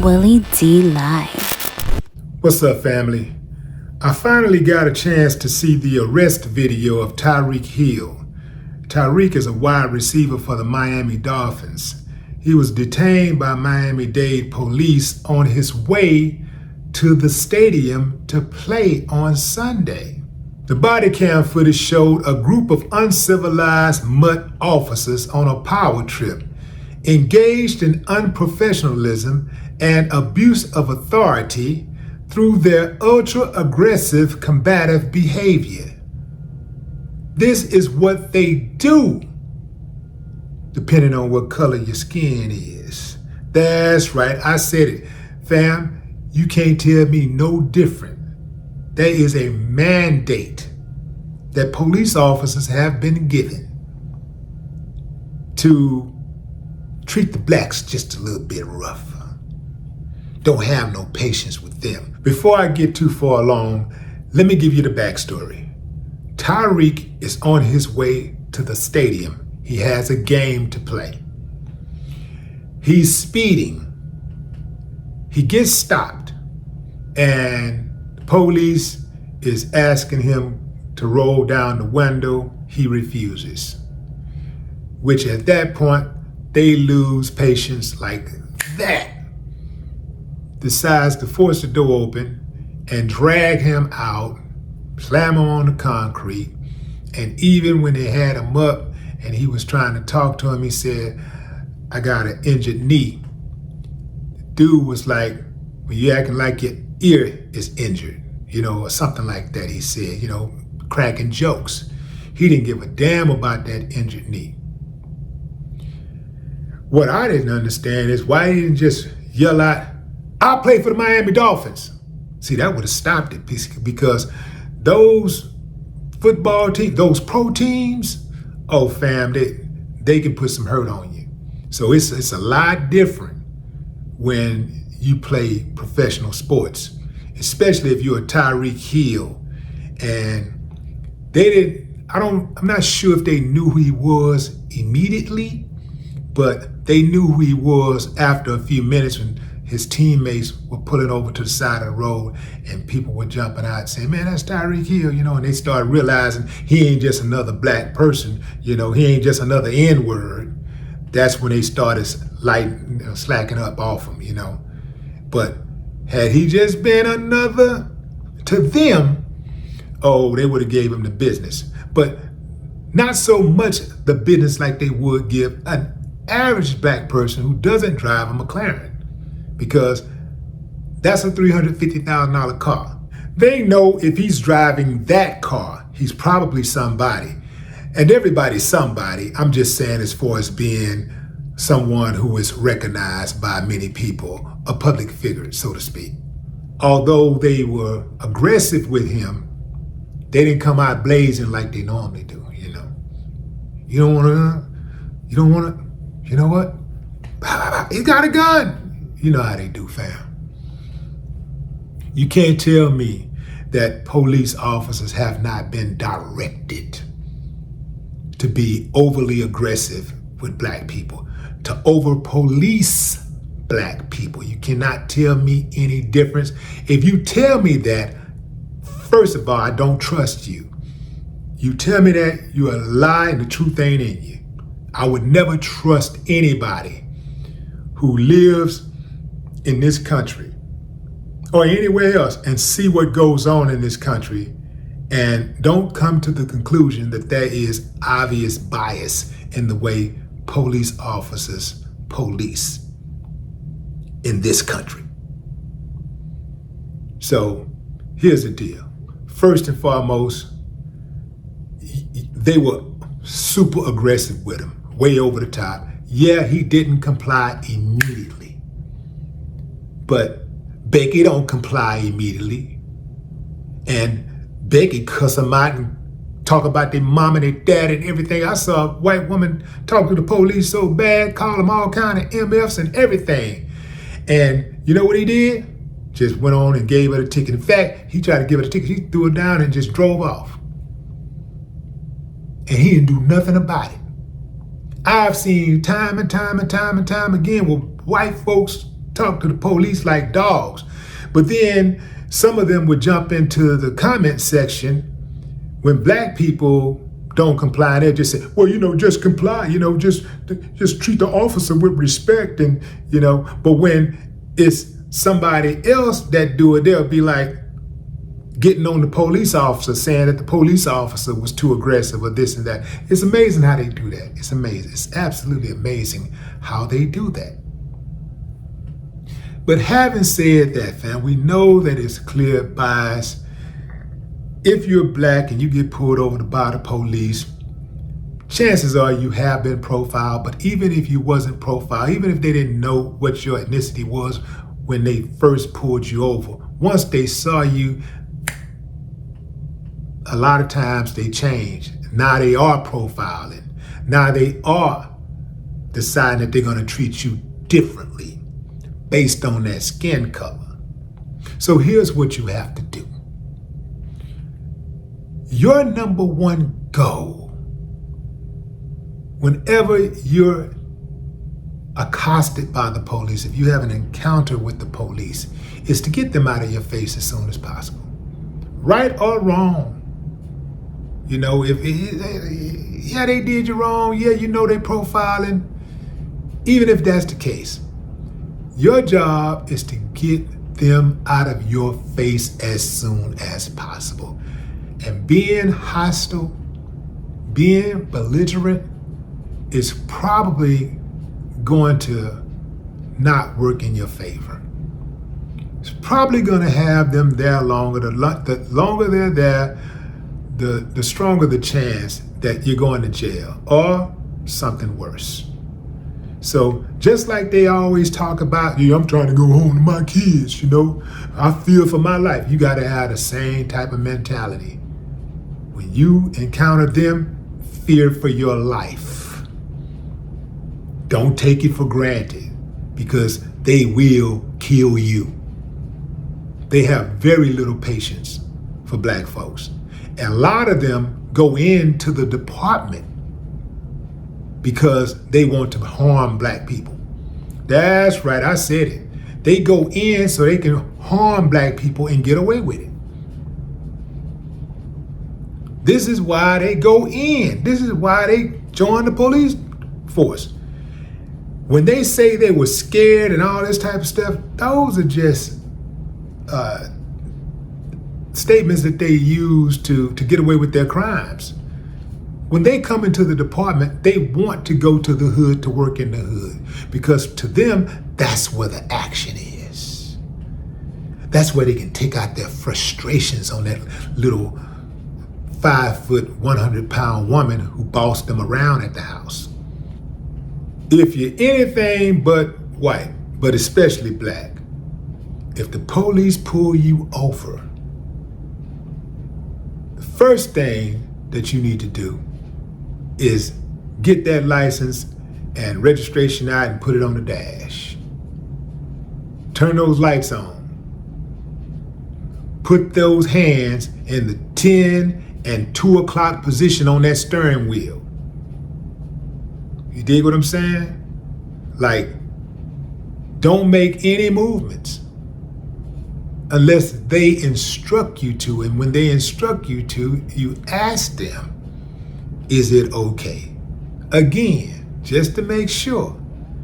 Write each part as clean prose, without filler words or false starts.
Willie D Live. What's up, family? I finally got a chance to see the arrest video of Tyreek Hill. Tyreek is a wide receiver for the Miami Dolphins. He was detained by Miami-Dade police on his way to the stadium to play on Sunday. The body cam footage showed a group of uncivilized mutt officers on a power trip, engaged in unprofessionalism and abuse of authority through their ultra-aggressive combative behavior. This is what they do, depending on what color your skin is. That's right, I said it. Fam, you can't tell me no different. There is a mandate that police officers have been given to treat the blacks just a little bit rougher. Don't have no patience with them. Before I get too far along, let me give you the backstory. Tyreek is on his way to the stadium. He has a game to play. He's speeding. He gets stopped, and the police is asking him to roll down the window. He refuses, which at that point, they lose patience like that. Decides to force the door open and drag him out, slam him on the concrete. And even when they had him up and he was trying to talk to him, he said, "I got an injured knee." Dude was like, "Well, you acting like your ear is injured," or something like that, he said, cracking jokes. He didn't give a damn about that injured knee. What I didn't understand is why he didn't just yell out, "I'll play for the Miami Dolphins." See, that would have stopped it, because those football teams, those pro teams, oh fam, they can put some hurt on you. So it's a lot different when you play professional sports, especially if you're a Tyreek Hill. And I'm not sure if they knew who he was immediately, but they knew who he was after a few minutes when his teammates were pulling over to the side of the road and people were jumping out saying, "Man, that's Tyreek Hill," and they started realizing he ain't just another black person, he ain't just another N-word. That's when they started slacking up off him, But had he just been another to them, they would have gave him the business. But not so much the business like they would give an average black person who doesn't drive a McLaren, because that's a $350,000 car. They know if he's driving that car, he's probably somebody. And everybody's somebody. I'm just saying, as far as being someone who is recognized by many people, a public figure, so to speak. Although they were aggressive with him, they didn't come out blazing like they normally do, You don't want to, you know what? He got a gun. You know how they do, fam. You can't tell me that police officers have not been directed to be overly aggressive with black people, to over-police black people. You cannot tell me any difference. If you tell me that, first of all, I don't trust you. You tell me that, you're a lie and the truth ain't in you. I would never trust anybody who lives in this country or anywhere else and see what goes on in this country and don't come to the conclusion that there is obvious bias in the way police officers police in this country. So here's the deal. First and foremost, they were super aggressive with him, way over the top. Yeah, he didn't comply immediately, but Becky don't comply immediately. And Becky cuss him out and talk about their mom and their dad and everything. I saw a white woman talk to the police so bad, call them all kind of MFs and everything. And you know what he did? Just went on and gave her the ticket. In fact, he tried to give her the ticket. He threw it down and just drove off. And he didn't do nothing about it. I've seen time and time again where white folks talk to the police like dogs. But then some of them would jump into the comment section when black people don't comply. They'll just say, well, just comply, just treat the officer with respect. And, but when it's somebody else that do it, they'll be like getting on the police officer, saying that the police officer was too aggressive or this and that. It's amazing how they do that. It's amazing. It's absolutely amazing how they do that. But having said that, fam, we know that it's clear bias. If you're black and you get pulled over by the police, chances are you have been profiled. But even if you wasn't profiled, even if they didn't know what your ethnicity was when they first pulled you over, once they saw you, a lot of times they change. Now they are profiling. Now they are deciding that they're going to treat you differently based on that skin color. So here's what you have to do. Your number one goal, whenever you're accosted by the police, if you have an encounter with the police, is to get them out of your face as soon as possible. Right or wrong. If they did you wrong, they profiling. Even if that's the case, your job is to get them out of your face as soon as possible. And being hostile, being belligerent is probably going to not work in your favor. It's probably going to have them there longer. The longer they're there, the stronger the chance that you're going to jail or something worse. So just like they always talk about, I'm trying to go home to my kids, I fear for my life. You got to have the same type of mentality. When you encounter them, fear for your life. Don't take it for granted because they will kill you. They have very little patience for black folks. And a lot of them go into the department because they want to harm black people. That's right, I said it. They go in so they can harm black people and get away with it. This is why they go in. This is why they join the police force. When they say they were scared and all this type of stuff, those are just statements that they use to get away with their crimes. When they come into the department, they want to go to the hood to work in the hood because to them, that's where the action is. That's where they can take out their frustrations on that little 5', 100-pound woman who bossed them around at the house. If you're anything but white, but especially black, if the police pull you over, the first thing that you need to do is get that license and registration out and put it on the dash. Turn those lights on. Put those hands in the 10 and 2 o'clock position on that steering wheel. You dig what I'm saying? Like, don't make any movements unless they instruct you to. And when they instruct you to, you ask them, is it okay? Again, just to make sure.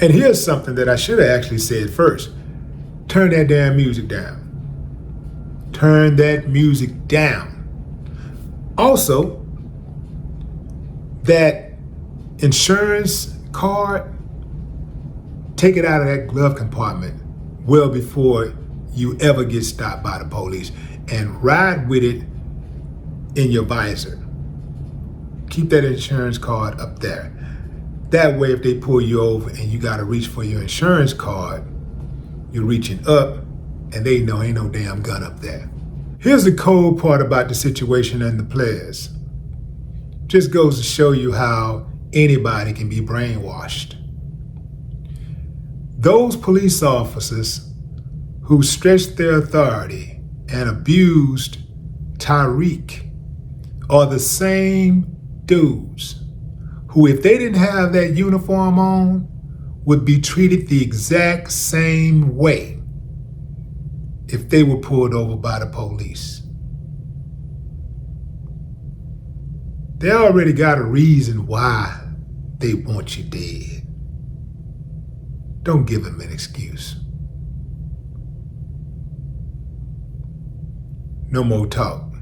And here's something that I should have actually said first. Turn that damn music down. Turn that music down. Also, that insurance card, take it out of that glove compartment well before you ever get stopped by the police, and ride with it in your visor. Keep that insurance card up there. That way, if they pull you over and you gotta reach for your insurance card, you're reaching up and they know ain't no damn gun up there. Here's the cold part about the situation and the players. Just goes to show you how anybody can be brainwashed. Those police officers who stretched their authority and abused Tyreek are the same dudes who, if they didn't have that uniform on, would be treated the exact same way if they were pulled over by the police. They already got a reason why they want you dead. Don't give them an excuse. No more talk.